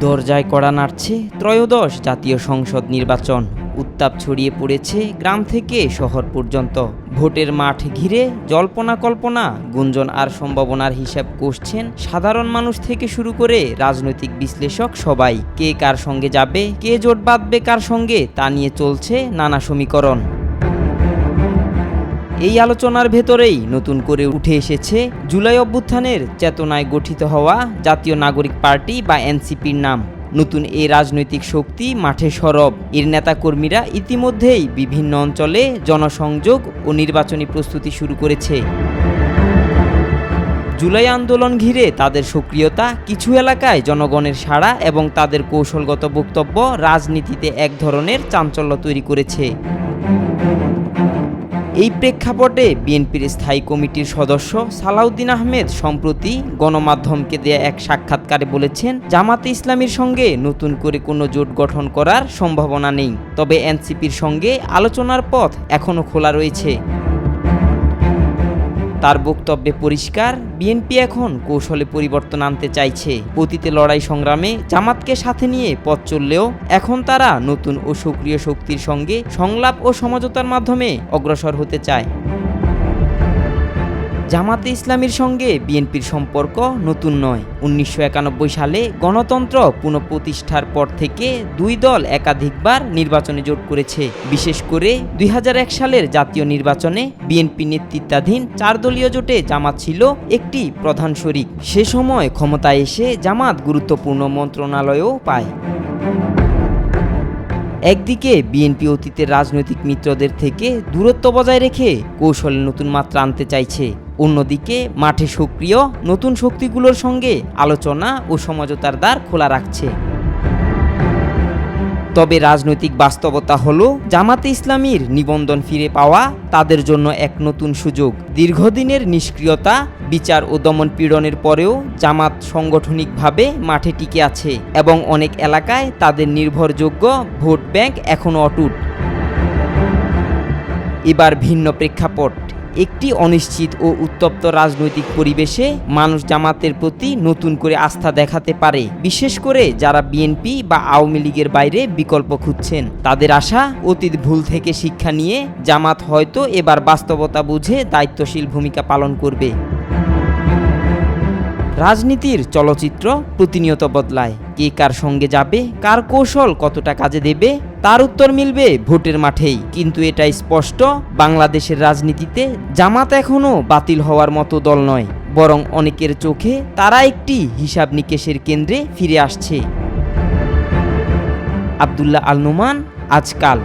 দরজায় কড়া নাড়ছে ত্রয়োদশ জাতীয় সংসদ নির্বাচন। উত্তাপ ছড়িয়ে পড়েছে গ্রাম থেকে শহর পর্যন্ত। ভোটের মাঠ ঘিরে জল্পনা কল্পনা, গুঞ্জন আর সম্ভাবনার হিসাব কষছেন সাধারণ মানুষ থেকে শুরু করে রাজনৈতিক বিশ্লেষক সবাই। কে কার সঙ্গে যাবে, কে জোট বাঁধবে কার সঙ্গে, তা নিয়ে চলছে নানা সমীকরণ। এই আলোচনার ভেতরেই নতুন করে উঠে এসেছে জুলাই অভ্যুত্থানের চেতনায় গঠিত হওয়া জাতীয় নাগরিক পার্টি বা এনসিপির নাম। নতুন এই রাজনৈতিক শক্তি মাঠে সরব। এর নেতাকর্মীরা ইতিমধ্যেই বিভিন্ন অঞ্চলে জনসংযোগ ও নির্বাচনী প্রস্তুতি শুরু করেছে। জুলাই আন্দোলন ঘিরে তাদের সক্রিয়তা, কিছু এলাকায় জনগণের সাড়া এবং তাদের কৌশলগত বক্তব্য রাজনীতিতে এক ধরনের চাঞ্চল্য তৈরি করেছে। এই প্রেক্ষাপটে বিএনপির স্থায়ী কমিটির সদস্য সালাউদ্দিন আহমেদ সম্প্রতি গণমাধ্যমকে দেয়া এক সাক্ষাৎকারে বলেছেন, জামাতে ইসলামীর সঙ্গে নতুন করে কোনো জোট গঠন করার সম্ভাবনা নেই, তবে এনসিপির সঙ্গে আলোচনার পথ এখনও খোলা রয়েছে। তার বক্তব্যে পরিষ্কার, বিএনপি এখন কৌশলে পরিবর্তন আনতে চাইছে। অতীতে লড়াই সংগ্রামে জামাতকে সাথে নিয়ে পথ চললেও এখন তারা নতুন ও সক্রিয় শক্তির সঙ্গে সংলাপ ও সমঝোতার মাধ্যমে অগ্রসর হতে চায়। জামাতে ইসলামীর সঙ্গে বিএনপির সম্পর্ক নতুন নয়। 1991 সালে গণতন্ত্র পুনঃপ্রতিষ্ঠার পর থেকে দুই দল একাধিকবার নির্বাচনে জোট করেছে। বিশেষ করে 2001 সালের জাতীয় নির্বাচনে বিএনপি নেতৃত্বাধীন 4 দলীয় জোটে জামাত ছিল একটি প্রধান শরিক। সে সময় ক্ষমতায় এসে জামাত গুরুত্বপূর্ণ মন্ত্রণালয়ও পায়। একদিকে বিএনপি অতীতের রাজনৈতিক মিত্রদের থেকে দূরত্ব বজায় রেখে কৌশলে নতুন মাত্রা আনতে চাইছে, অন্যদিকে মাঠে সক্রিয় নতুন শক্তিগুলোর সঙ্গে আলোচনা ও সমঝোতার দ্বার খোলা রাখছে। তবে রাজনৈতিক বাস্তবতা হলো, জামাতে ইসলামীর নিবন্ধন ফিরে পাওয়া তাদের জন্য এক নতুন সুযোগ। দীর্ঘদিনের নিষ্ক্রিয়তা, বিচার ও দমন পীড়নের পরেও জামাত সাংগঠনিকভাবে মাঠে টিকে আছে এবং অনেক এলাকায় তাদের নির্ভরযোগ্য ভোট ব্যাংক এখনও অটুট। এবার ভিন্ন প্রেক্ষাপট। একটি অনিশ্চিত ও উত্তপ্ত রাজনৈতিক পরিবেশে মানুষ জামাতের প্রতি নতুন করে আস্থা দেখাতে পারে, বিশেষ করে যারা বিএনপি বা আওয়ামী লীগের বাইরে বিকল্প খুঁজছেন। তাদের আশা, অতীত ভুল থেকে শিক্ষা নিয়ে জামাত হয়তো এবার বাস্তবতা বুঝে দায়িত্বশীল ভূমিকা পালন করবে। রাজনীতির চলচ্চিত্র প্রতিনিয়ত বদলায়। কে কার সঙ্গে যাবে, কার কৌশল কতটা কাজে দেবে, তার উত্তর মিলবে ভোটের মাঠেই। কিন্তু এটাই স্পষ্ট, বাংলাদেশের রাজনীতিতে জামাত এখনও বাতিল হওয়ার মতো দল নয়, বরং অনেকের চোখে তারা একটি হিসাব নিকেশের কেন্দ্রে ফিরে আসছে। আব্দুল্লাহ আল নোমান, আজকাল।